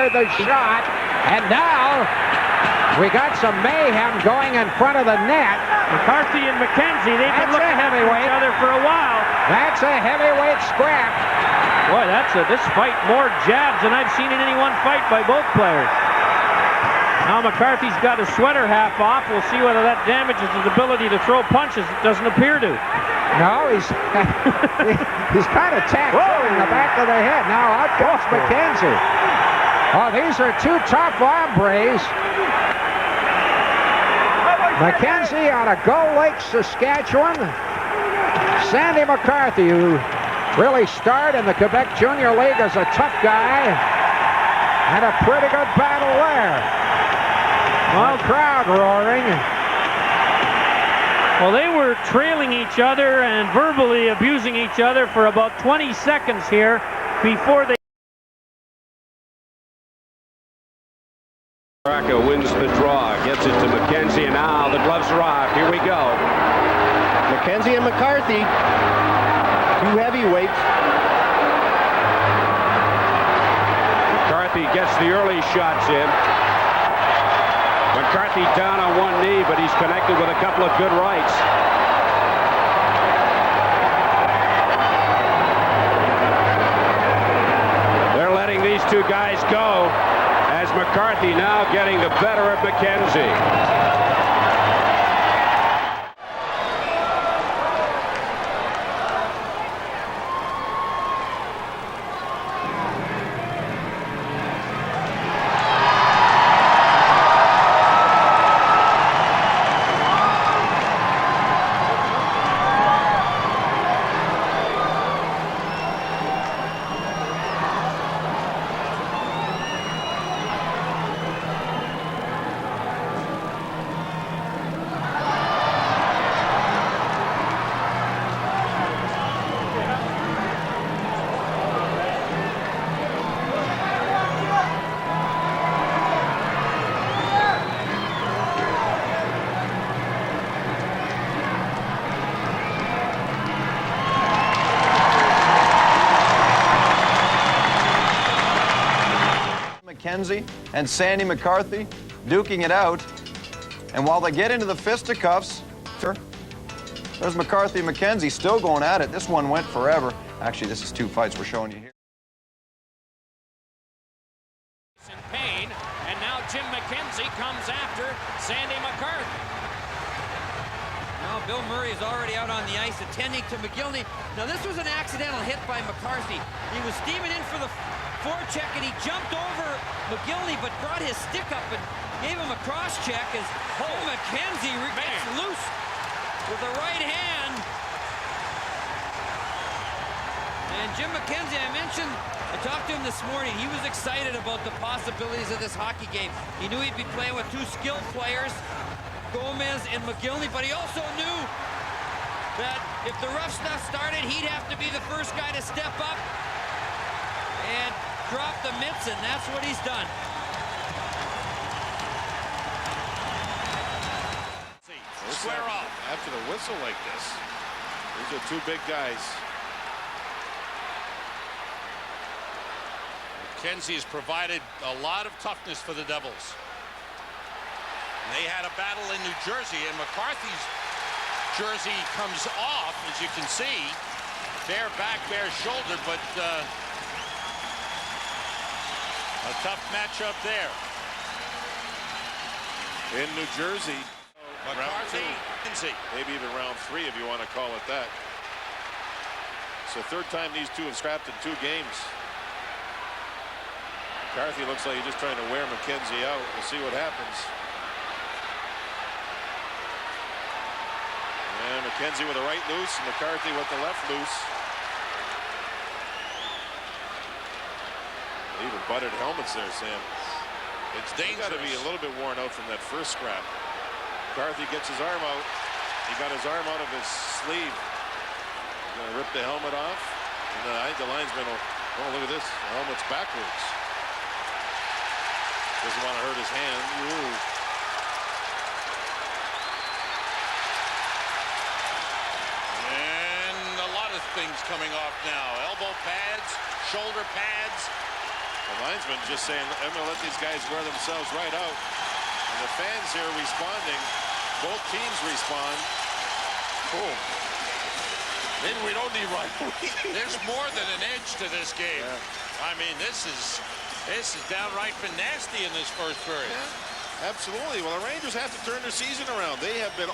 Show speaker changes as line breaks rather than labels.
answered the shot. And now we got some mayhem going in front of the net.
McCarthy and McKenzie, they've been looking at each other for a while.
That's a heavyweight scrap.
Boy, this fight, more jabs than I've seen in any one fight by both players. Now McCarthy's got his sweater half off. We'll see whether that damages his ability to throw punches. It doesn't appear to.
No, he's kind of tapped in the back of the head. Now out comes McKenzie. Oh, these are two tough hombres. McKenzie out of Gull Lake, Saskatchewan. Sandy McCarthy, who really starred in the Quebec Junior League as a tough guy. And a pretty good battle there. Well, crowd roaring.
Well, they were trailing each other and verbally abusing each other for about 20 seconds here before they...
Baraka wins the draw, gets it to McKenzie, and now the gloves arrive. Here we go.
McKenzie and McCarthy, two heavyweights.
McCarthy gets the early shots in. McCarthy down on one knee, but he's connected with a couple of good rights. They're letting these two guys go as McCarthy now getting the better of McKenzie.
McKenzie and Sandy McCarthy duking it out, and while they get into the fisticuffs, there's McCarthy and McKenzie still going at it. This one went forever. Actually, this is two fights we're showing you here.
In pain, and now Jim McKenzie comes after Sandy McCarthy.
Now Bill Murray is already out on the ice attending to McGillney. Now this was an accidental hit by McCarthy. He was steaming in for the forecheck and he jumped over McGillney but brought his stick up and gave him a cross check as McKenzie gets loose with the right hand. And Jim McKenzie, I talked to him this morning. He was excited about the possibilities of this hockey game. He knew he'd be playing with two skilled players, Gomez and McGillney, but he also knew that if the rough stuff started, he'd have to be the first guy to step up and drop the mitts, and that's what he's done.
Square off. After the whistle like this, these are two big guys. McKenzie has provided a lot of toughness for the Devils. They had a battle in New Jersey, and McCarthy's jersey comes off, as you can see. Bare back, bare shoulder, but a tough matchup there.
In New Jersey,
McCarthy,
maybe even round 3 if you want to call it that. It's the third time these two have scrapped in 2 games. McCarthy looks like he's just trying to wear McKenzie out. We'll see what happens. And McKenzie with the right loose, and McCarthy with the left loose. They even butted helmets there, Sam.
It's dangerous.
Got to be a little bit worn out from that first scrap. McCarthy gets his arm out. He got his arm out of his sleeve. He's going to rip the helmet off. And I think the linesman will, oh, look at this. The helmet's backwards. Doesn't want to hurt his hand. Ooh.
And a lot of things coming off now. Elbow pads, shoulder pads.
The linesman just saying, I'm going to let these guys wear themselves right out. And the fans here responding. Both teams respond. Boom.
Maybe we don't need rivalry. There's more than an edge to this game.
Yeah.
I mean, this is downright been nasty in this first period.
Yeah, absolutely. Well, the Rangers have to turn their season around. They have been